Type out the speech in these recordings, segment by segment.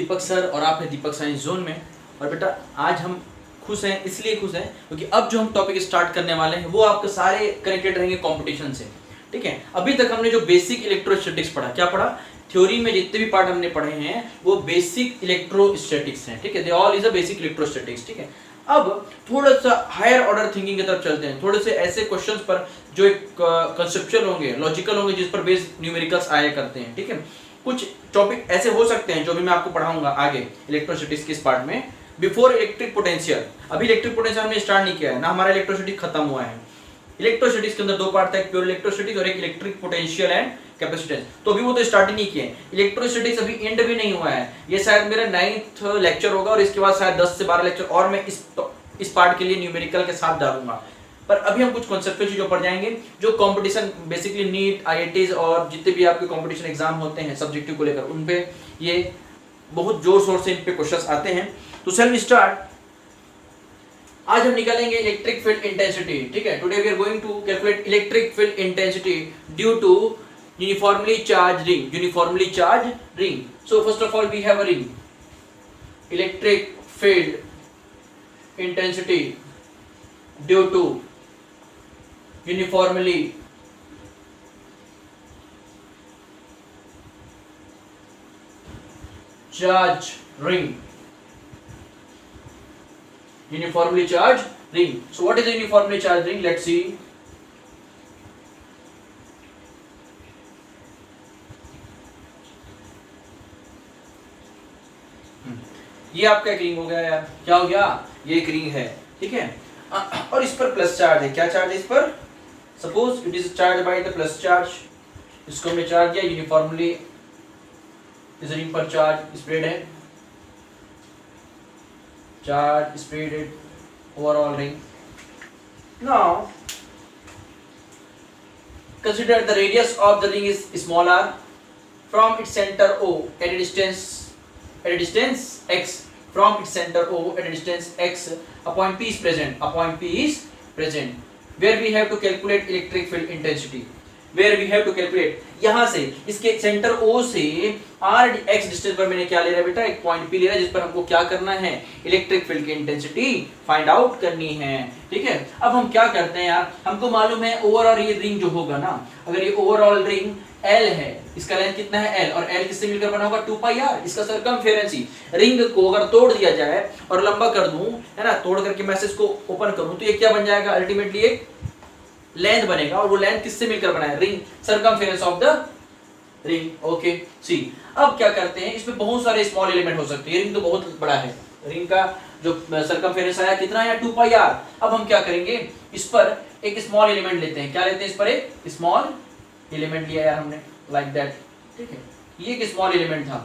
दीपक sir और आप हैं दीपक साइंस जोन में। और बेटा आज हम खुश हैं, इसलिए खुश हैं क्योंकि अब जो हम टॉपिक स्टार्ट करने वाले हैं वो आपके सारे कनेक्टेड रहेंगे कंपटीशन से। ठीक है, अभी तक हमने जो बेसिक इलेक्ट्रोस्टैटिक्स पढ़ा, क्या पढ़ा? थ्योरी में जितने भी पार्ट हमने पढ़े हैं वो बेसिक इलेक्ट्रोस्टैटिक्स हैं। ठीक है, they all is a basic electrostatics. ठीक है, अब थोड़ा सा हायर ऑर्डर थिंकिंग की तरफ चलते हैं, थोड़े से ऐसे क्वेश्चंस पर जो एक कंसेप्चुअल होंगे, लॉजिकल होंगे, जिस पर बेस्ड न्यूमेरिकल्स आया करते हैं। ठीक है, कुछ टॉपिक ऐसे हो सकते हैं जो भी मैं आपको पढ़ाऊंगा आगे इलेक्ट्रोस्टैटिक्स के इस पार्ट में। बिफोर इलेक्ट्रिक पोटेंशियल, अभी इलेक्ट्रिक पोटेंशियल हमने स्टार्ट नहीं किया है ना, हमारा इलेक्ट्रोस्टैटिक्स खत्म हुआ है। इलेक्ट्रोस्टैटिक्स के अंदर दो पार्ट था, एक प्योर इलेक्ट्रोस्टैटिक्स और एक इलेक्ट्रिक पोटेंशियल एंड कैपेसिटेंस। तो अभी वो तो स्टार्ट ही नहीं किए। इलेक्ट्रोस्टैटिक्स अभी एंड भी नहीं हुआ है, ये शायद मेरा 9th लेक्चर होगा और इसके बाद शायद 10 से 12 लेक्चर और मैं इस पार्ट के लिए न्यूमेरिकल के साथ डालूंगा। पर अभी हम कुछ कॉन्सेप्चुअल चीजों पर जाएंगे जो कंपटीशन बेसिकली नीट, आईआईटीज और जितने भी आपके कंपटीशन एग्जाम होते हैं सब्जेक्टिव को लेकर, उन पे ये बहुत जोर शोर से इन पे क्वेश्चंस आते हैं। तो चल स्टार्ट। आज हम निकालेंगे इलेक्ट्रिक फील्ड इंटेंसिटी। ठीक है, today we are going to calculate electric field intensity due to uniformly charged ring. So first of all we have a ring. Electric field intensity due to uniformly charged ring. Uniformly charged ring. So what is a uniformly charged ring? Let's see. ये आपका एक ring हो गया यार, क्या हो गया? ये एक रिंग है। ठीक है, और इस पर प्लस चार्ज है। क्या चार्ज है इस पर? Suppose it is charge by the plus charge. इसको हमने चार्ज किया यूनिफॉर्मली, इस रिंग पर चार्ज स्प्रेड है, charge spreaded overall ring. Now consider the radius of the ring is smaller from its center O at a distance x. From its center O at a distance x, a point P is present. A point P is present where we have to calculate electric field intensity. Where we have to calculate, यहाँ से इसके centre O से r x distance पर मैंने क्या ले रहा है बेटा? एक पॉइंट P ले रहा है जिस पर हमको क्या करना है? इलेक्ट्रिक फील्ड की इंटेंसिटी फाइंड आउट करनी है। ठीक है, अब हम क्या करते हैं यार, हमको मालूम है ओवरऑल ये रिंग जो होगा ना, अगर ये ओवरऑल रिंग L है, इसका लेंथ कितना है? L, और L किससे मिलकर बना होगा? 2πr। इसका सरकमफेरेंसी, रिंग को अगर तोड़ दिया जाए और लंबा कर दूं, है ना, तोड़ करके मैं इसको ओपन करूं तो ये क्या बन जाएगा? अल्टीमेटली एक लेंथ बनेगा, और वो लेंथ किससे मिलकर बना है? Ring, circumference of the ring. Okay, C अब क्या करते हैं, इसमें बहुत सारे स्मॉल एलिमेंट हो सकते हैं। रिंग तो बहुत बड़ा है, रिंग का जो सरकमफेरेंस आया कितना है? 2πr। अब हम क्या करेंगे, इस पर एक स्मॉल एलिमेंट लेते हैं। क्या लेते हैं? इस पर एक स्मॉल एलिमेंट लिया यार हमने, लाइक दैट। ठीक है, ये एक स्मॉल एलिमेंट था,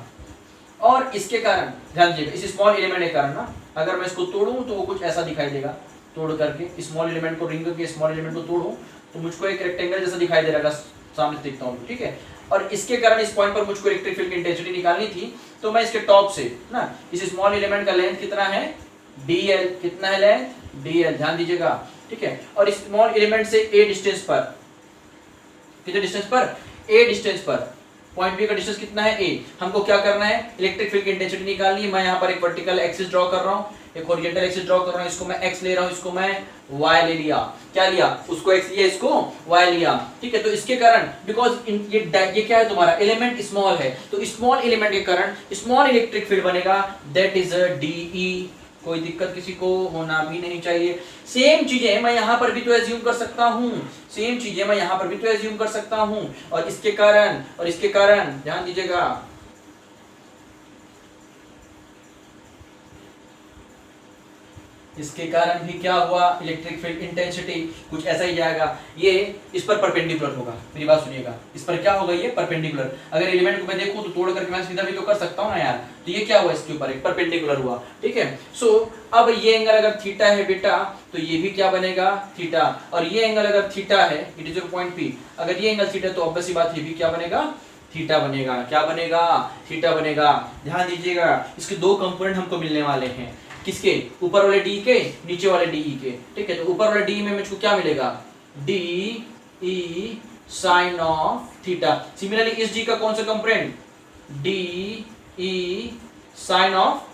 और इसके कारण ध्यान दीजिएगा, इस स्मॉल एलिमेंट के कारण ना, अगर मैं इसको तोड़ूं तो वो कुछ ऐसा दिखाई देगा। तोड़ करके स्मॉल एलिमेंट को, रिंग के स्मॉल एलिमेंट को तोड़ूं तो मुझको एक रेक्टेंगल जैसा दिखाई दे रहा है सामने से देखता हूं। ठीक है, और इसके कारण इस पॉइंट पर मुझको इलेक्ट्रिक फील्ड की इंटेंसिटी निकालनी थी, तो मैं इसके टॉप से ना, इस स्मॉल एलिमेंट का लेंथ कितना है? dl। कितना है लेंथ? dl, ध्यान दीजिएगा। ठीक है, और इस स्मॉल एलिमेंट से a डिस्टेंस पर, कितने डिस्टेंस पर? a डिस्टेंस पर, पॉइंट B का डिस्टेंस कितना है? a। हमको क्या करना है? इलेक्ट्रिक फील्ड की इंटेंसिटी निकालनी है। मैं यहाँ पर एक वर्टिकल एक्सिस ड्रॉ कर रहा हूँ, एक हॉरिजॉन्टल एक्सिस ड्रॉ कर रहा हूँ। इसको मैं x ले रहा हूँ, इसको मैं y ले लिया। क्या लिया? उसको x लिया, इसको y लिया। ठीक है, तो इसके कारण बिकॉज ये क्या है तुम्हारा? एलिमेंट स्मॉल है, तो स्मॉल एलिमेंट के कारण स्मॉल इलेक्ट्रिक फील्ड बनेगा, दैट इज dE। कोई दिक्कत किसी को होना भी नहीं चाहिए। सेम चीजें मैं यहाँ पर भी तो एज्यूम कर सकता हूँ, सेम चीजें मैं यहाँ पर भी तो एज्यूम कर सकता हूँ, और इसके कारण ध्यान दीजिएगा, इसके कारण भी क्या हुआ? इलेक्ट्रिक फील्ड इंटेंसिटी कुछ ऐसा ही जाएगा। ये इस पर परपेंडिकुलर होगा, मेरी बात सुनिएगा, इस पर क्या होगा? ये परपेंडिकुलर। अगर एलिमेंट को मैं देखूं तो तोड़ करके मैं सीधा भी तो कर सकता हूं ना यार, तो ये क्या हुआ? इसके ऊपर एक परपेंडिकुलर हुआ। ठीक है, सो अब ये एंगल अगर थीटा है बेटा, तो ये भी क्या बनेगा? थीटा। और ये एंगल अगर थीटा है, इट इज पॉइंट P, अगर ये एंगल थीटा, तो ऑब्वियस सी बात, ये भी क्या बनेगा? थीटा बनेगा। क्या बनेगा? थीटा बनेगा। ध्यान दीजिएगा, इसके दो कंपोनेंट हमको मिलने वाले हैं। किसके? ऊपर वाले D के, नीचे वाले DE के। ठीक है, तो ऊपर वाले DE में मुझको क्या मिलेगा? DE sine of theta. Similarly इस G का कौन सा component? DE sine of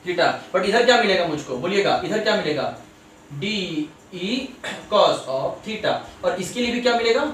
theta. But इधर क्या मिलेगा मुझको, बोलिएगा इधर क्या मिलेगा, d e cos of theta, और इसके लिए भी क्या मिलेगा,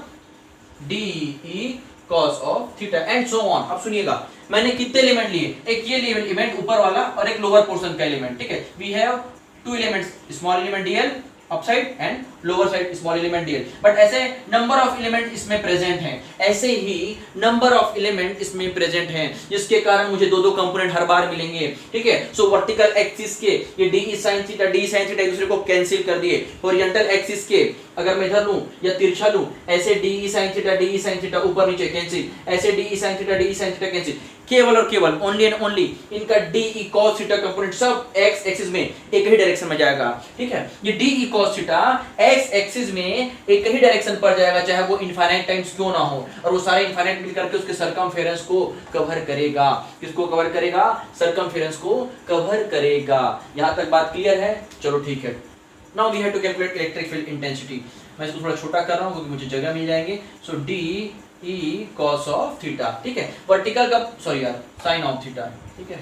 d e cos of theta and so on. अब सुनिएगा, मैंने कितने एलिमेंट लिए, एक ये एलिमेंट ऊपर वाला और एक लोअर पोर्शन का एलिमेंट, ठीक है। We have two elements, small element dl upside and lower side small element dl, but ऐसे नंबर ऑफ एलिमेंट इसमें प्रेजेंट हैं, ऐसे ही नंबर ऑफ एलिमेंट इसमें प्रेजेंट हैं, जिसके कारण मुझे दो दो कंपोनेंट हर बार मिलेंगे, ठीक है। सो वर्टिकल एक्सिस के ये डी sin थीटा एक दूसरे को कैंसिल कर दिए, हॉरिजॉन्टल एक्सिस के अगर मैं इधर लूं या तिरछा लूं, ऐसे डी sin थीटा ऊपर नीचे कैंसिल, ऐसे डी sin थीटा कैंसिल, केवल और केवल ओनली एंड ओनली इनका D E cos theta component सब एक्स एक्सिस में एक ही डायरेक्शन में जाएगा, ठीक है। ये D E cos theta x axis में एक ही डायरेक्शन पर जाएगा, चाहे वो इनफाइनाइट टाइम्स क्यों ना हो, और वो सारे इनफाइनाइट मिलकर के उसके सरकमफेरेंस को कवर करेगा। किसको कवर करेगा, सरकमफेरेंस को कवर करेगा। यहां तक बात क्लियर है, चलो ठीक है। Now we have to calculate electric field intensity. मैं इसको थोड़ा छोटा कर रहा हूं क्योंकि मुझे जगह मिल जाएंगे। So D E cos of theta, ठीक है। वर्टिकल का सॉरी यार साइन ऑफ थीटा, ठीक है।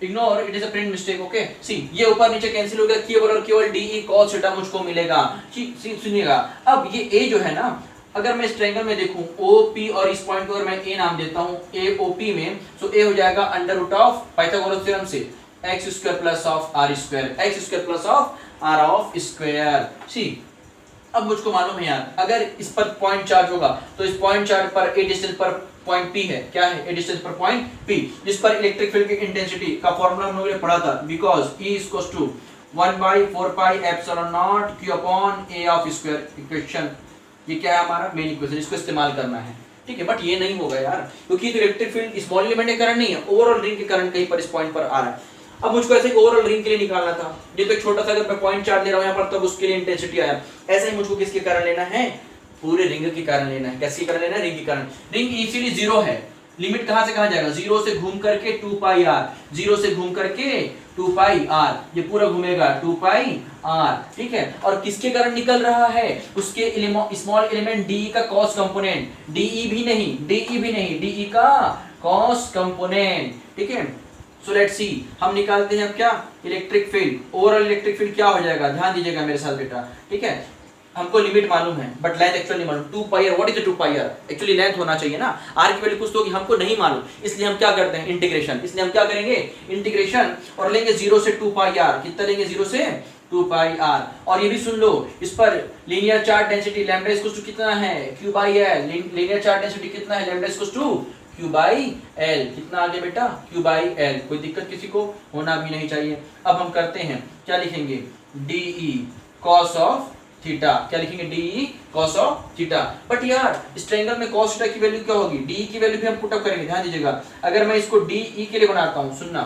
Ignore, it is a print mistake, okay. See ये ऊपर नीचे कैंसिल हो गया, केवल और केवल डी ई cos थीटा मुझको मिलेगा। सुनिएगा, अब ये ए जो है ना, अगर मैं इस ट्रायंगल में देखूं ओ पी और इस पॉइंट को अगर मैं ए नाम देता हूं, ए ओ पी में, सो ए हो जाएगा under root of Pythagoras theorem से x square plus of r square, x square plus of r of square. See अब मुझको मालूम है यार, अगर इस पर पॉइंट चार्ज होगा तो इस पॉइंट चार्ज पर ए डिस्टेंस पर पॉइंट पी है, क्या है, ए डिस्टेंस पर पॉइंट पी, जिस पर इलेक्ट्रिक फील्ड की इंटेंसिटी का फार्मूला हम लोगों ने पढ़ा था, because E equals to 1/4 pi epsilon naught q upon a of square. Equation ये क्या है हमारा मेन इक्वेशन, इसको इस्तेमाल करना है, ठीक है। बट ये नहीं होगा यार, क्योंकि तो इलेक्ट्रिक फील्ड स्मॉल एलिमेंट के कारण नहीं है, ओवरऑल रिंग के कारण कहीं पर इस पॉइंट पर आ रहा है। अब मुझको ऐसे ओवरऑल रिंग के लिए निकालना था, ये तो एक छोटा सा अगर मैं पॉइंट चार्ज ले रहा हूं यहां पर, तब उसके लिए इंटेंसिटी आया। ऐसे ही मुझको किसके कारण लेना है, पूरे रिंग के कारण लेना है। कैसे कारण लेना है, रिंग के कारण। रिंग इनिशियली जीरो है, लिमिट कहां से कहां जाएगा, जीरो से घूम करके 2 पाई r, जीरो से घूम करके 2 पाई r, ये पूरा घूमेगा 2 पाई r, ठीक है। और किसके कारण निकल रहा है, उसके स्मॉल एलिमेंट डी का कॉस कंपोनेंट, डी भी नहीं, डी का कॉस कंपोनेंट, ठीक है। सो लेट्स सी, हम निकालते हैं अब क्या, electric field. Overall electric field क्या हो जाएगा, ध्यान दीजिएगा मेरे साथ बेटा, ठीक है। हमको लिमिट मालूम है बट लेंथ एक्चुअली नहीं मालूम। 2 pi r, what is the 2 pi r, actually length होना चाहिए ना, r की वैल्यू कुछ तो होगी, हमको नहीं मालूम, इसलिए हम क्या करते हैं, इंटीग्रेशन। इसलिए हम क्या करेंगे, इंटीग्रेशन, और लेंगे 0 से 2 पाई r, कितना लेंगे, 0 से 2 पाई r। और ये भी सुन लो, इस पर linear charge density lambda equals to कितना है, q by l। Linear charge density कितना है, lambda equals to q by l। कितना आगे बेटा, q बाई l। कोई दिक्कत किसी को होना भी नहीं चाहिए। अब हम करते हैं, क्या लिखेंगे, de cos ऑफ थीटा, क्या लिखेंगे, de cos of theta. But यार इस ट्रायंगल में cos थीटा की वैल्यू क्या होगी, de की वैल्यू भी हम पुट अप करेंगे, ध्यान दीजिएगा। अगर मैं इसको de के लिए बनाता हूं, सुनना,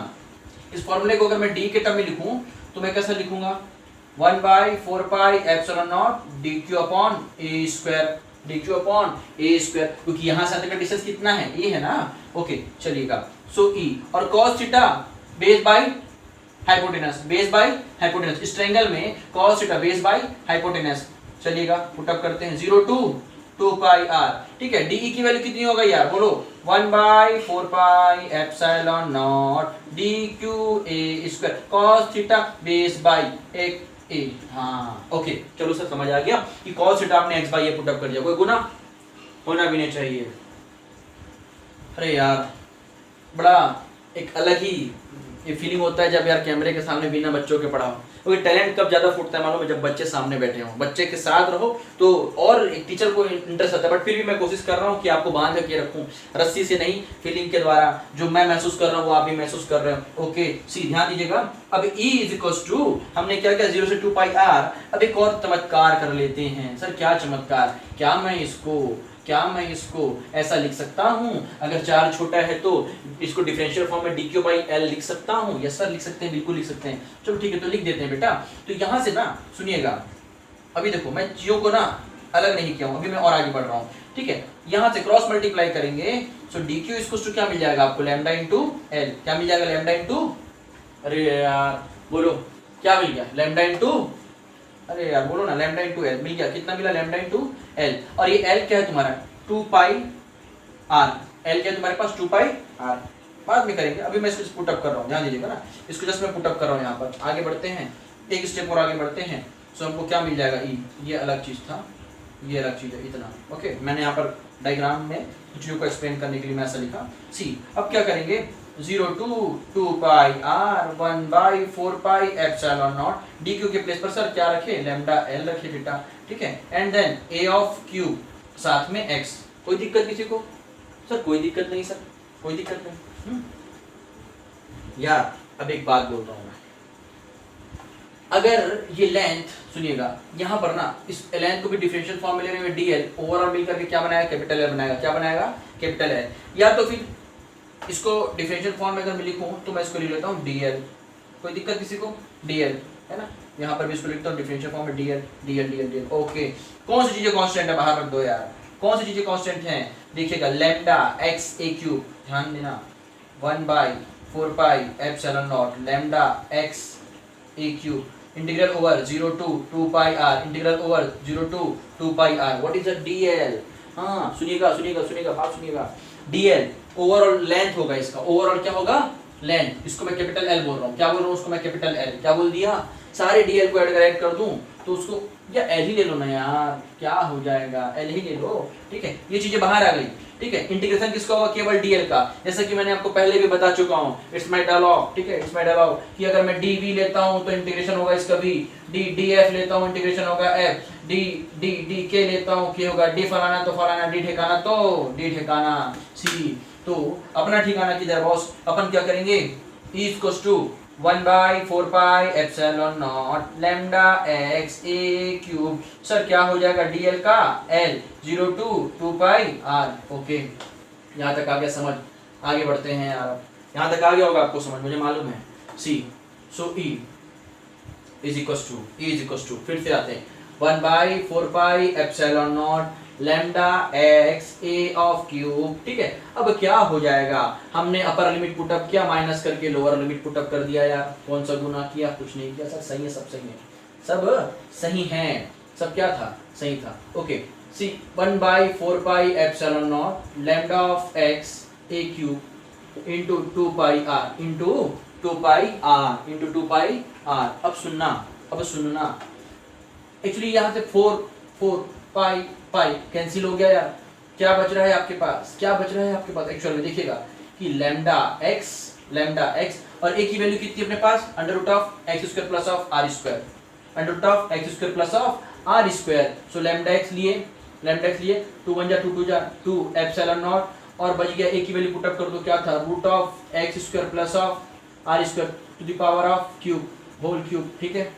इस फॉर्मूले को अगर मैं d के टर्म में लिखूं तो मैं कैसा लिखूंगा, 1/4 pi epsilon naught dq upon a square, dq upon a square, क्योंकि यहां से तक का डिस्टेंस कितना है, a है ना, ओके चलिएगा। सो e और cos theta base by hypotenuse, base by hypotenuse, इस ट्रायंगल में cos theta base by hypotenuse, चलिएगा पुट अप करते हैं, 0 टू 2 पाई r, ठीक है। de की वैल्यू कितनी होगा यार, बोलो, 1/4 pi epsilon naught dq a square, cos theta base by एक ए, हाँ ओके चलो सर समझ आ गया कि cos थीटा आपने x by A put up कर दिया, कोई गुना होना भी नहीं चाहिए। अरे यार बड़ा एक अलग ही ये फीलिंग होता है जब यार कैमरे के सामने बिना बच्चों के पढ़ाओ, क्योंकि टैलेंट कब ज्यादा फूटता है मालूम है, जब बच्चे सामने बैठे हों, बच्चे के साथ रहो तो और एक टीचर को इंटरेस्ट आता है। बट फिर भी मैं कोशिश कर रहा हूँ कि आपको बांध के रखूं, रस्सी से नहीं, फीलिंग के द्वारा, जो मैं महसूस कर रहा हूँ वो आप भी महसूस कर रहे हो, ओके। सी ध्यान दीजिएगा, अब E इज इक्वल्स टू, हमने क्या किया, 0 से 2 पाई r। अब एक और चमत्कार कर लेते हैं, सर क्या चमत्कार, क्या मैं इसको ऐसा लिख सकता हूं, अगर चार्ज छोटा है तो इसको डिफरेंशियल फॉर्म में dq बाई l लिख सकता हूं, यस सर लिख सकते हैं, बिल्कुल लिख सकते हैं। चलो ठीक है तो लिख देते हैं बेटा। तो यहां से ना सुनिएगा, अभी देखो मैं चीजों को ना अलग नहीं किया हूं, अभी मैं और आगे बढ़ रहा हूं, ठीक है। यहां से क्रॉस मल्टीप्लाई करेंगे, सो dq इक्वल्स टू क्या मिल जाएगा आपको, लैम्डा इनटू l। क्या मिल जाएगा, लैम्डा इनटू, अरे यार बोलो क्या मिल गया, लैम्डा इनटू, अरे यार बोलो ना, लैम्डा इनटू l मिल गया, कितना मिला, लैम्डा इनटू l। और ये l क्या है तुम्हारा, 2 पाई r, l क्या है तुम्हारे पास, 2 पाई r, बाद में करेंगे, अभी मैं इसको पुट अप कर रहा हूँ, ध्यान दीजिएगा ना, इसको जस्ट मैं पुट अप कर रहा हूँ। यहाँ पर आगे बढ़ते हैं, एक स्टेप और आगे बढ़ते हैं। सो हमको क्या मिल जाएगा, ई, ये अलग चीज़ था, ये अलग चीज़ है, इतना। ओके, मैंने यहाँ पर डायग्राम में चीज़ों को एक्सप्लेन करने के लिए मैं ऐसा लिखा। सी, अब क्या करेंगे, 0 to 2 pi r 1/4 epsilon naught d q के प्लेस पर सर क्या रखे, लैम्डा एल रखे बेटा, ठीक है। And then a of q साथ में x। कोई दिक्कत किसी को? सर कोई दिक्कत नहीं सर, कोई दिक्कत नहीं। यार अब एक बात बोल रहा हूँ मैं, अगर ये लेंथ सुनिएगा, यहाँ पर ना इस लेंथ को भी डिफरेंशियल फॉर्म में ले रहे हैं, dl ओवरऑल मिलकर के क्या बनाएगा, कैपिटल एल बनाएगा। क्या बनाएगा, कैपिटल एल। या तो फिर इसको डिफरेंशियल फॉर्म में अगर मैं लिखूं तो मैं इसको लिख लेता हूँ dl। कोई दिक्कत किसी को, dl है ना, यहाँ पर भी इसको लिखता हूँ डिफरेंशियल फॉर्म में dl dl dl dl। Okay, कौन सी चीजें कांस्टेंट है, बाहर रख दो यार, कौन सी चीजें कांस्टेंट हैं, देखिएगा लैम्डा x a क्यूब, ध्यान देना, 1/4 pi epsilon naught lambda x a cube, integral over 0 to 2 pi r, integral over 0 to 2 pi r। What is the dl? हाँ सुनिएगा सुनिएगा सुनिएगा, बात सुनिएगा, dl ओवरऑल लेंथ होगा इसका, ओवरऑल क्या होगा, लेंथ। इसको मैं कैपिटल एल बोल रहा हूँ, क्या बोल रहा हूँ उसको मैं, कैपिटल एल। क्या बोल दिया, सारे dl को ऐड कर दूं तो उसको, या एल ही ले लो ना यार, क्या हो जाएगा, एल ही ले लो, ठीक है। ये चीजें बाहर आ गई, ठीक है। इंटीग्रेशन किसका होगा, केवल dl का, जैसा कि मैंने आपको पहले भी बता चुका हूँ, इट्स माय डायलॉग, ठीक है, इट्स माय डायलॉग, कि अगर मैं dv लेता हूँ तो इंटीग्रेशन होगा इसका v, df लेता हूँ इंटीग्रेशन होगा f, d k लेता हूँ k होगा, d फलाना तो फलाना, d ठिकाना तो d ठिकाना c। तो अपना ठिकाना किधर बॉस, अपन क्या करेंगे, e equals to 1/4 pi epsilon naught lambda x a cube. Sir क्या हो जाएगा, dl का l 0 to 2 pi r। Okay, यहाँ तक आ गया समझ, आगे बढ़ते हैं यार, यहाँ तक आ गया होगा आपको समझ, मुझे मालूम है। सी, सो e इज इक्वल्स टू, फिर से आते हैं, 1/4 pi epsilon naught lambda x a of cube, ठीक है। अब क्या हो जाएगा, हमने अपर लिमिट पुटअप किया, माइनस करके लोअर लिमिट पुटअप कर दिया यार, कौन सा गुना किया, कुछ नहीं किया सर, सही है, सब सही है, सब सही है, सब क्या था, सही था। Okay, see 1/4 pi epsilon naught lambda of x a cube into 2 pi r into 2 pi r। अब सुनना, एक्चुअली यहाँ से 4 पाई कैंसिल हो गया यार, क्या बच रहा है आपके पास, एक्चुअल में देखिएगा कि लैम्डा x और a की वैल्यू कितनी अपने पास, under root of x square plus of r square, under root of x square plus of r square. So lambda x लिए 2 1 जा 2 2 जा 2 एप्सिलॉन नॉट, और बच गया a की वैल्यू पुट अप कर दो, क्या था, root of x square plus of r square to the power of cube, whole cube, ठीक है।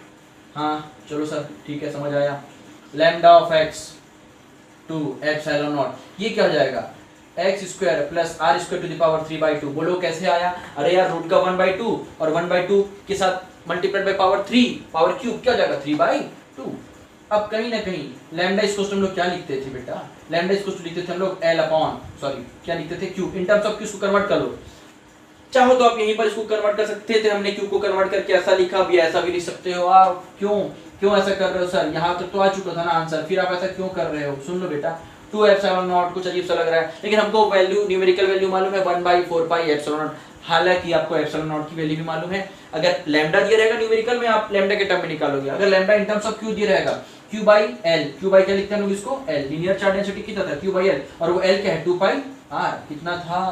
हाँ चलो सर, ठीक है, समझ आया। Lambda of x 2 epsilon naught, ये क्या हो जाएगा, x square plus r square to the power 3/2। बोलो कैसे आया, अरे यार रूट का 1/2 और 1/2 के साथ multiplied by power 3, power cube क्या हो जाएगा, 3/2। अब कहीं ना कहीं लैम्डा इसको हम लोग क्या लिखते थे बेटा, लैम्डा इसको लिखते थे हम लोग l अपॉन, सॉरी क्या लिखते थे, cube. In terms of cube को कन्वर्ट कर लो, चाहो तो आप यहीं पर इसको कन्वर्ट कर सकते थे, हमने क्यूब को कन्वर्ट करके ऐसा लिखा, भी ऐसा भी लिख सकते हो आप। क्यों ऐसा कर रहे हो सर, यहाँ तक तो आ चुका था ना आंसर, फिर आप ऐसा क्यों कर रहे हो, सुन लो बेटा, 2 एप्सिलॉन नॉट कुछ अजीब सा लग रहा है, लेकिन हमको वैल्यू, न्यूमेरिकल वैल्यू मालूम है 1/4 पाई एप्सिलॉन नॉट। हालांकि आपको एप्सिलॉन नॉट की वैल्यू भी मालूम है, अगर लैम्डा दिया रहेगा न्यूमेरिकल में आप लैम्डा के टर्म में निकालोगे, अगर lambda in terms of Q दिया रहेगा, क्यू बाई क्या लिखते हैं हम लोग इसको, l, लीनियर चार्ज डेंसिटी कितना था, क्यू बाई l, और वो l क्या है, 2 पाई r, कितना था,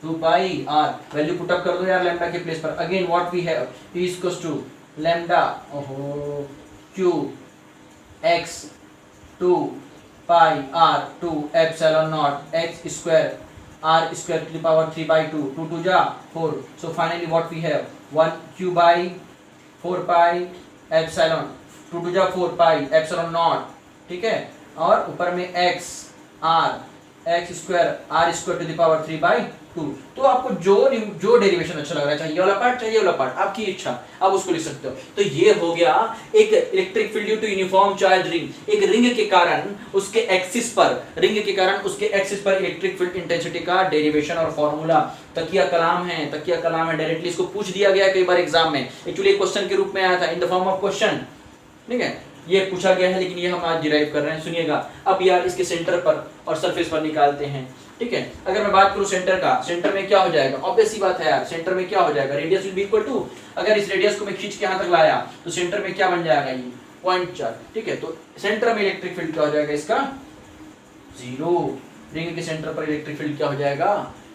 2 pi r। Value put up कर दो यार लैम्डा के प्लेस पर, again what we have, e equals to lambda q x 2 pi r 2 epsilon naught x square r square to the power 3/2, 2 2 जा 4। So finally what we have 1 q by 4 pi epsilon 2 2 जा 4 pi epsilon not, ठीक है, और ऊपर में x square r square to the power 3/2। तो आपको जो डेरिवेशन अच्छा लग रहा है, चाहिए वाला पार्ट, चाहिए वाला पार्ट, आपकी इच्छा, आप उसको लिख सकते हो। तो ये हो गया एक electric field due to uniform charge ring, एक रिंग के कारण उसके एक्सिस पर इलेक्ट्रिक फील्ड इंटेंसिटी का डेरिवेशन और फॉर्मूला। तकिया कलाम है डायरेक्टली इसको पूछ दिया गया कई बार एग्जाम में, एक्चुअली क्वेश्चन के रूप में आया था, in the form of question, ठीक है, ये पूछा गया है, लेकिन ये हम आज डिराइव कर रहे हैं। सुनिएगा अब यार, इसके सेंटर पर और सरफेस पर निकालते हैं। ठीक है। अगर मैं बात करूं सेंटर का, सेंटर में क्या हो जाएगा, ऑब्वियस सी बात है यार, सेंटर में क्या हो जाएगा, radius will be equal to, अगर इस रेडियस को मैं खींच के यहां तक लाया तो सेंटर में क्या बन जाएगा, ये पॉइंट चार्ज, ठीक है। तो सेंटर में इलेक्ट्रिक फील्ड क्या हो जाएगा इसका, जीरो। रिंग के सेंटर पर इलेक्ट्रिक फील्ड क्या हो जाएगा,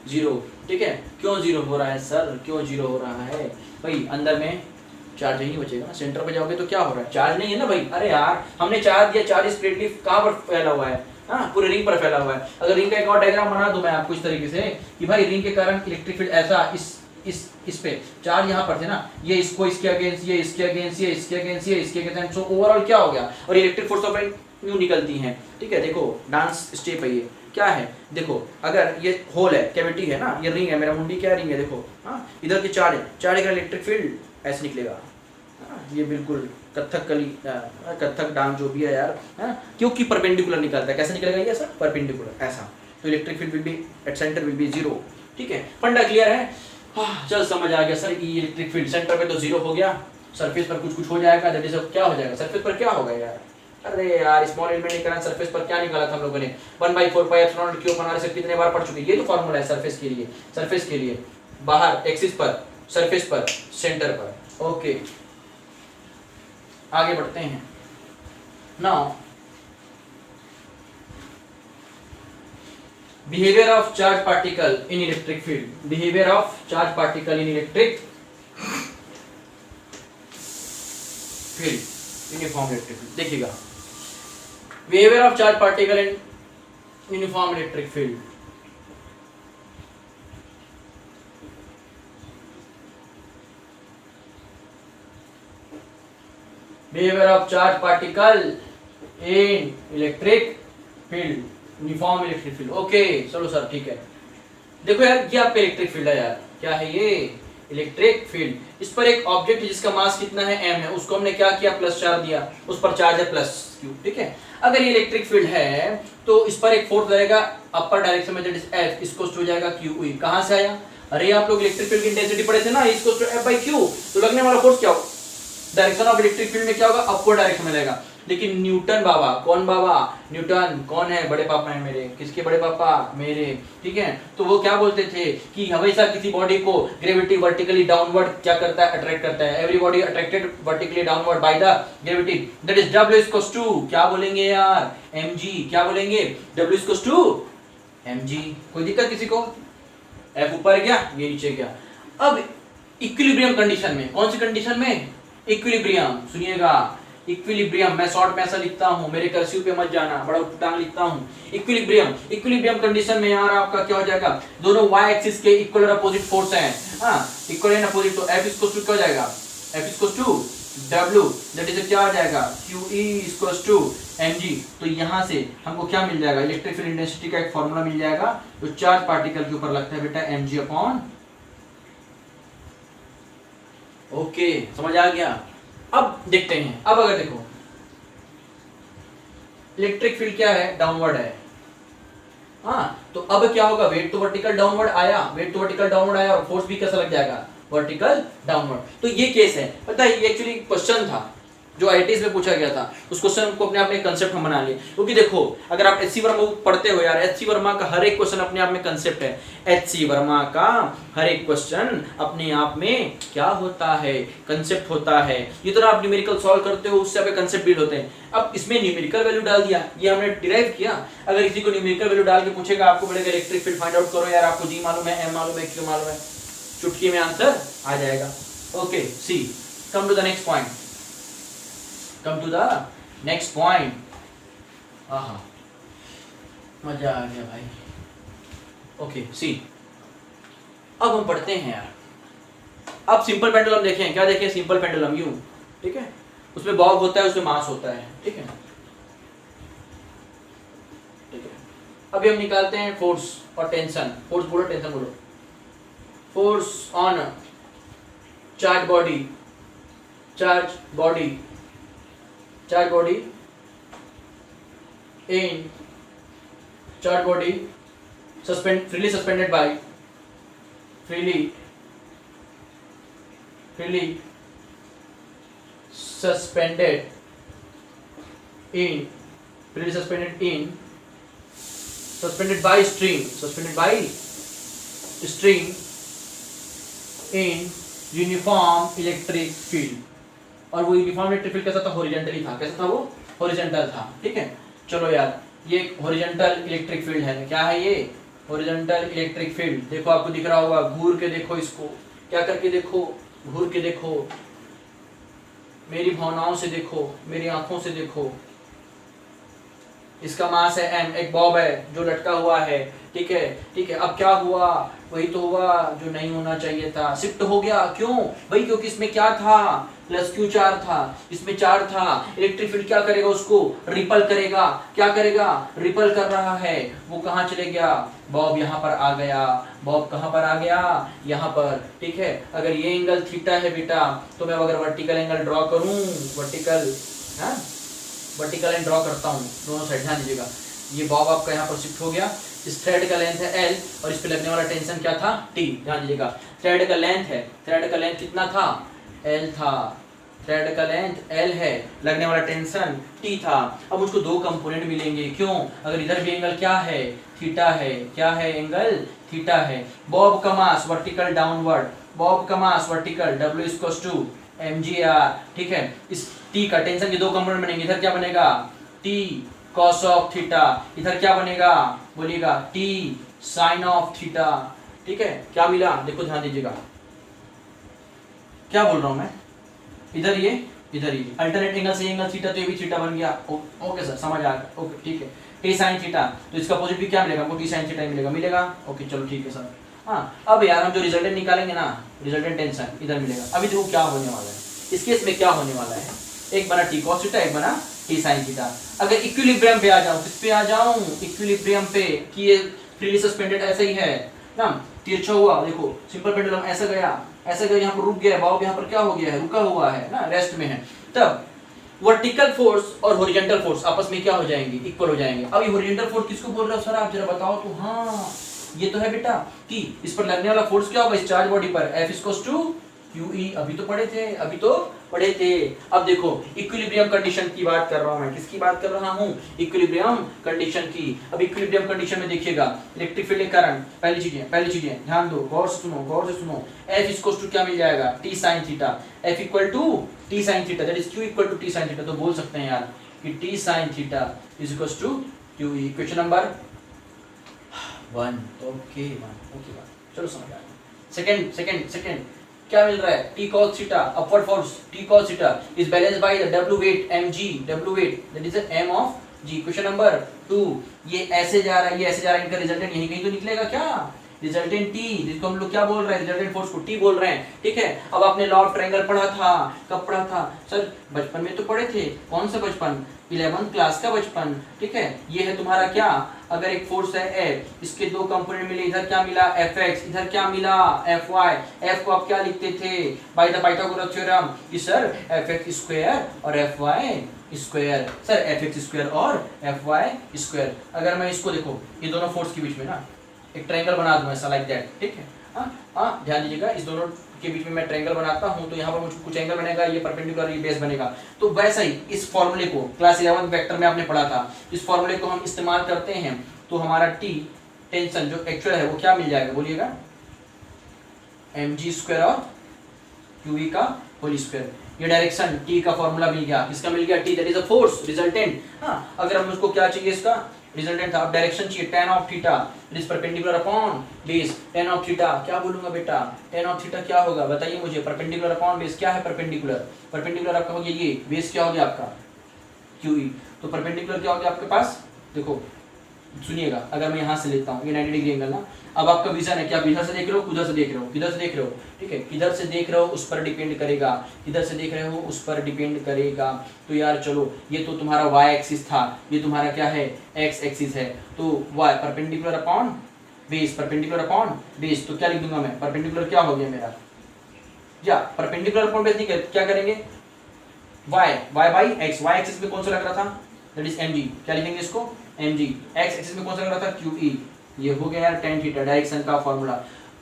जीरो, ठीक है। क्यों जीरो हो रहा है सर, क्यों जीरो हो रहा है भाई, अंदर में चार्ज ही नहीं बचेगा ना, सेंटर पे जाओगे तो क्या हो रहा है, चार्ज नहीं है ना भाई। अरे यार हमने चार्ज दिया, चार्ज स्प्रेडली कहां पर फैला हुआ है, हाँ पूरे रिंग पर फैला हुआ है। अगर रिंग का एक और डायग्राम बना दूं मैं आपको इस तरीके से कि भाई रिंग के कारण इलेक्ट्रिक फील्ड ऐसा इस पे चार्ज यहाँ पर थे ना, ये इसको इसके अगेंस्ट, ये इसके अगेंस्ट, ये इसके अगेंस्ट, ये इसके अगेंस्ट, सो ओवरऑल क्या हो गया, और इलेक्ट्रिक फोर्स ऑफ यूं निकलती हैं, ठीक है। देखो डांस स्टेप है ये, क्या है, देखो अगर ये होल है, कैविटी है ना, ये रिंग है, मेरा मुंडी क्या रिंग है, देखो हाँ, इधर की चार्ज है, चार्ज का इलेक्ट्रिक फील्ड ऐसे निकलेगा, ये बिल्कुल कथकली कथक डांस जो भी है यार, क्योंकि परपेंडिकुलर निकलता है, कैसे निकलेगा ये ऐसा, परपेंडिकुलर ऐसा, तो electric field will be at centre will be zero, ठीक है। फंडा क्लियर है, चल समझ आ गया सर, ये इलेक्ट्रिक फील्ड सेंटर पे तो जीरो हो गया, सरफेस पर कुछ हो जाएगा, दैट इज क्या हो जाएगा, सरफेस पर क्या होगा यार, अरे यार स्मॉल एलिमेंट के कारण सरफेस पर क्या निकाला था हम लोगों ने, 1/4 pi epsilon naught q upon r से कितने बार पढ़ चुके, ये तो फार्मूला है सरफेस के लिए, सरफेस के लिए बाहर एक्सिस पर, सरफेस पर, सेंटर पर, ओके। आगे बढ़ते हैं now, behavior of charge particle in electric field, behavior of charge particle in electric field, uniform electric field, देखिएगा behavior of charge particle in uniform electric field, behavior of charge particle in electric field, uniform electric field, okay चलो sir ठीक है। देखो यार ये आपका electric field है यार, क्या है ये, इलेक्ट्रिक फील्ड, इस पर एक ऑब्जेक्ट है जिसका मास कितना है m है, उसको हमने क्या किया, प्लस चार्ज दिया, उस पर चार्ज है प्लस q, ठीक है। अगर ये इलेक्ट्रिक फील्ड है तो इस पर एक फोर्स लगेगा अपर डायरेक्शन में, दैट इज f, इसको हो जाएगा q, कहां से आया, अरे आप लोग इलेक्ट्रिक फील्ड की इंटेंसिटी पढ़े थे ना, इसको f/q, तो लगने वाला फोर्स क्या होगा, डायरेक्शन ऑफ इलेक्ट्रिक फील्ड में क्या होगा, अपवर्ड डायरेक्शन में लगेगा। लेकिन न्यूटन बाबा, कौन बाबा, न्यूटन कौन है, बड़े पापा हैं मेरे, किसके बड़े पापा, मेरे, ठीक है। तो वो क्या बोलते थे कि हमेशा किसी बॉडी को ग्रेविटी वर्टिकली डाउनवर्ड क्या करता है, अट्रैक्ट करता है, every body attracted vertically downward by the gravity, that is W equals to, क्या बोलेंगे यार, mg, क्या बोलेंगे, W इक्वल्स टू mg, कोई दिक्कत किसी को, F ऊपर गया, ये नीचे गया। अब इक्विलिब्रियम कंडीशन में, कौन सी कंडीशन में, इक्विलिब्रियम, सुनिएगा इक्विलिब्रियम, मैं शॉर्ट में ऐसा लिखता हूं, मेरे कर्सिव पे मत जाना, बड़ा उठांग लिखता हूं, इक्विलिब्रियम, इक्विलिब्रियम कंडीशन में यार आपका क्या हो जाएगा, दोनों y एक्सिस के इक्वल और अपोजिट फोर्स हैं, हां इक्वल एंड अपोजिट, तो F इक्वल्स टू क्या हो जाएगा, F equals to W, that is क्या आ जाएगा, QE इक्वल्स टू mg। तो यहां से हमको क्या मिल जाएगा, इलेक्ट्रिक फील्ड इंटेंसिटी का एक फार्मूला मिल जाएगा जो चार्ज पार्टिकल के ऊपर लगता है बेटा, mg अपॉन, ओके समझ आ गया। अब देखते हैं, अब अगर देखो इलेक्ट्रिक फील्ड क्या है, डाउनवर्ड है, हाँ तो अब क्या होगा, वेट तो वर्टिकल डाउनवर्ड आया, वेट तो वर्टिकल डाउनवर्ड आया और फोर्स भी कैसा लग जाएगा, वर्टिकल डाउनवर्ड। तो ये केस है, पता है ये एक्चुअली क्वेश्चन था जो आईआईटीज में पूछा गया था, उस क्वेश्चन को अपने आप में कंसेप्ट हम बना लिए, क्योंकि देखो अगर आप एचसी वर्मा पढ़ते हो यार, एचसी वर्मा का हर एक क्वेश्चन अपने आप में कंसेप्ट है, एचसी वर्मा का हर एक क्वेश्चन अपने आप में क्या होता है, कंसेप्ट होता है। ये तो आप न्यूमेरिकल सॉल्व करते हो उससे आपके कंसेप्ट बिल्ड होते हैं। अब इसमें न्यूमेरिकल वैल्यू डाल दिया, ये हमने डिराइव किया, अगर किसी को न्यूमेरिकल वैल्यू डाल के पूछेगा, आपको बोलेगा इलेक्ट्रिक फील्ड फाइंड आउट करो यार, आपको जी मालूम है, एम मालूम है, क्यू मालूम है, चुटकी में आंसर आ जाएगा। Okay see, come to the next point, come to the next point, आहा मजा आ गया भाई। ओके सी, अब हम पढ़ते हैं यार, अब सिंपल पेंडुलम देखें, क्या देखें, सिंपल पेंडुलम यूं, ठीक है, उसमें बॉब होता है, उसमें मास होता है, ठीक है, ठीक है। अभी हम निकालते हैं फोर्स और टेंशन, फोर्स बोलो टेंशन बोलो, force on charge body, charge body, charge body in charge body freely suspended by freely suspended in suspended by string in uniform electric field, और वो यूनिफॉर्म इलेक्ट्रिक फील्ड कैसा था, horizontally था। कैसा था वो, हॉरिजॉन्टल था। ठीक है, चलो यार ये हॉरिजॉन्टल इलेक्ट्रिक फील्ड है। क्या है ये, हॉरिजॉन्टल इलेक्ट्रिक फील्ड। देखो आपको दिख रहा होगा, घूर के देखो इसको, क्या करके देखो, घूर के देखो, मेरी भावनाओं से देखो, मेरी आंखों से देखो। इसका मास है m, एक बॉब है जो लटका हुआ है। ठीक है, ठीक है। अब क्या हुआ, वही तो हुआ जो नहीं होना चाहिए था, शिफ्ट हो गया। क्यों भाई, क्योंकि इसमें क्या था, प्लस क्यू चार्ज था, इसमें चार्ज था। इलेक्ट्रिक फील्ड क्या करेगा, उसको रिपल करेगा। क्या करेगा, रिपल कर रहा है। वो कहाँ चले गया, बॉब यहाँ पर आ गया। बॉब कहाँ पर आ गया, यहाँ पर। ठीक है, अगर ये एंगल थीटा है बेटा, तो मैं अगर वर्टिकल एंगल ड्रॉ करूँ, वर्टिकल लाइन ड्रॉ करता हूँ दोनों साइड, ध्यान दीजिएगा। ये बॉब आपका यहाँ पर शिफ्ट हो गया, इस थ्रेड का लेंथ है L और इस पे लगने वाला टेंशन क्या था, T। ध्यान दीजिएगा, थ्रेड का लेंथ है, थ्रेड का लेंथ कितना था, L था। थ्रेड का लेंथ L है, लगने वाला टेंशन T था। अब मुझको दो कंपोनेंट मिलेंगे। क्यों, अगर इधर भी एंगल क्या है, थीटा है। क्या है, एंगल थीटा है। बॉब का मास वर्टिकल डाउनवर्ड, बॉब का मास वर्टिकल W mgr। ठीक है, इस T का टेंशन के दो कंपोनेंट बनेंगे। इधर क्या बनेगा, T cos ऑफ थीटा, इधर क्या बनेगा, बोलिएगा T sin ऑफ थीटा। ठीक है, क्या मिला, देखो ध्यान दीजिएगा, क्या बोल रहा हूं मैं, इधर ये अल्टरनेट एंगल से एंगल थीटा, तो ये भी थीटा बन गया। ओके सर, समझ आ गया। ओके ठीक है, T sin थीटा, तो इसका अपोजिट भी क्या मिलेगा, हमको T sin थीटा मिलेगा। ओके चलो ठीक है सर। हाँ, अब यार हम जो रिजल्टेंट निकालेंगे ना, रिजल्टेंट टेंशन इधर मिलेगा। अभी देखो क्या होने वाला है, इस केस में क्या होने वाला है, एक बना T cos थीटा, एक बना T sin थीटा। अगर इक्विलिब्रियम पे आ जाऊं, किस पे आ जाऊं, इक्विलिब्रियम पे, कि ये फ्रीली सस्पेंडेड ऐसे ही है ना, तिरछा हुआ, देखो सिंपल पेंडुलम ऐसा गया, यहाँ पर रुक गया, बॉब यहाँ पर क्या हो गया है, रुका हुआ है ना, रेस्ट में है। तब वर्टिकल फोर्स और हॉरिजॉन्टल फोर्स आपस में क्या हो जाएंगे, इक्वल हो जाएंगे। अब ये हॉरिजॉन्टल फोर्स किसको बोल रहे हो सर आप, जरा बताओ तो। हाँ, ये तो है बेटा कि इस पर लगने वाला फोर्स क्या होगा, इस चार्ज बॉडी पर, F QE। अभी तो पढ़े थे। अब देखो इक्विलिब्रियम कंडीशन की बात कर रहा हूं मैं, किसकी बात कर रहा हूं, इक्विलिब्रियम कंडीशन की। अब इक्विलिब्रियम कंडीशन में देखिएगा, इलेक्ट्रिक फील्ड करंट, पहली चीजें ध्यान दो, गौर से सुनो। F क्या मिल जाएगा, T sin theta. F T sin theta, that is Q T sin theta. तो बोल सकते हैं यार कि T sin theta is equal to QE। Question number 1। Okay, चलो समझ आ गया। सेकंड क्या मिल रहा है, T cos theta, upward force T cos theta is balanced by the W weight mg, W weight that is m of g। Question number 2, ये ऐसे जा रहा है, इनका रिजल्टेंट यहीं कहीं तो निकलेगा क्या, रिजल्टेंट T, जिसको हम लोग क्या बोल रहे हैं, रिजल्टेंट फोर्स को T बोल रहे हैं। ठीक है, अब आपने लॉ ऑफ ट्रायंगल पढ़ा था, कब पढ़ा था सर, बचपन में तो पढ़े थे। कौन सा बचपन, 11th क्लास का बचपन। ठीक है, ये है तुम्हारा क्या, अगर एक फोर्स है F, इसके दो कंपोनेंट मिले, इधर क्या मिला Fx, इधर क्या मिला Fy। F को आप क्या लिखते थे बाय द पाइथागोरस थ्योरम, कि सर Fx स्क्वायर और Fy square, sir Fx square और Fy स्क्वायर। अगर मैं इसको देखो, ये दोनों फोर्स के बीच में ना एक ट्रायंगल बना दूं ऐसा, लाइक दैट। ठीक है, हाँ ध्यान दीजिएगा, इस दोनों के बीच में मैं ट्रायंगल बनाता हूं, तो यहाँ पर मुझे कुछ एंगल बनेगा, ये परपेंडिकुलर, ये बेस बनेगा। तो वैसा ही इस फॉर्मूले को क्लास 11 वेक्टर में आपने पढ़ा था, इस फॉर्मूले को हम इस्तेमाल करते हैं, तो हमारा T टेंशन जो एक्चुअल है वो क्या मिल जाएगा, बोलिएगा mg स्क्वायर और QE का होल स्क्वायर। ये डायरेक्शन T का फॉर्मूला मिल गया, किसका मिल गया, T that is a force resultant. हाँ, अगर हम उसको क्या चाहिए, इसका रिजल्टेंट था, अब डायरेक्शन चाहिए tan of theta, it is perpendicular upon base. tan of theta क्या बोलूंगा बेटा, tan ऑफ थीटा क्या होगा बताइए मुझे, परपेंडिकुलर अपॉन बेस। क्या है परपेंडिकुलर आपका हो गया, ये बेस क्या हो गया आपका QE। तो परपेंडिकुलर क्या हो गया आपके पास, देखो सुनिएगा, अगर मैं यहाँ से लेता हूँ, ये 90 डिग्री एंगल ना, अब आपका विजन है कि आप इधर से देख रहे हो, किधर से देख रहे हो, किधर से देख रहे हो। ठीक है, किधर से देख रहे हो उस पर डिपेंड करेगा, किधर से देख रहे हो उस पर डिपेंड करेगा। तो यार चलो, ये तो तुम्हारा y एक्सिस था, ये तुम्हारा क्या है, x एक्सिस है। तो y परपेंडिकुलर अपॉन बेस, तो क्या लिख दूंगा मैं, परपेंडिकुलर क्या हो गया मेरा, या परपेंडिकुलर अपॉन बेस नहीं, क्या करेंगे, y by x, y axis पे कौन सा लग रहा था, दैट इज mg, क्या लिखेंगे इसको mg। x एक्सिस में कौन सा लग रहा था, QE। ये हो गया यार tan थीटा, डायरेक्शन का फॉर्मूला।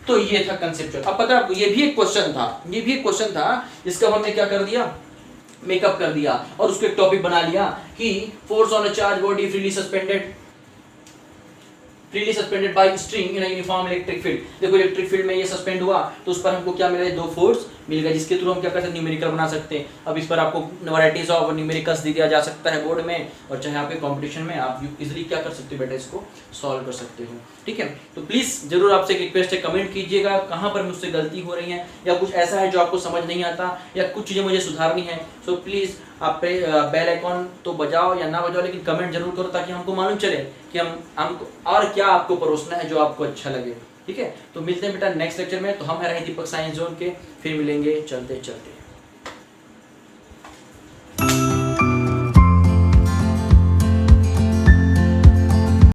तो ये था कंसेप्चुअल। अब पता है आपको, ये भी एक क्वेश्चन था, जिसका हमने क्या कर दिया, मेकअप कर दिया, और उसको एक टॉपिक बना लिया कि force on a charge body freely suspended. Freely suspended bye string in a uniform electric field. देखो इलेक्ट्रिक फील्ड में ये सस्पेंड हुआ तो उस पर हमको क्या मिला है, 2 फोर्स मिल गया, जिसके थ्रू हम क्या कर सकते हैं, न्यूमेरिकल बना सकते हैं। अब इस पर आपको वैरायटीज ऑफ न्यूमेरिकल्स दे दिया जा सकता है बोर्ड में, और चाहे आपके कंपटीशन में आप इजीली क्या कर सकते हो बेटा, इसको सॉल्व कर सकते हो। ठीक है, तो प्लीज जरूर आपसे एक रिक्वेस्ट है, कमेंट कीजिएगा कहाँ पर मुझसे गलती हो रही है, या कुछ ऐसा है जो आपको समझ नहीं आता, या कुछ चीजें मुझे सुधारनी है। सो प्लीज आप बेल आइकॉन तो बजाओ या ना बजाओ, लेकिन कमेंट जरूर करो ताकि हमको मालूम चले कि हमको और क्या आपको परोसना है जो आपको अच्छा लगे। ठीक है, तो मिलते हैं बेटा नेक्स्ट लेक्चर में। तो हम रहे दीपक साइंस जोन के, फिर मिलेंगे चलते चलते।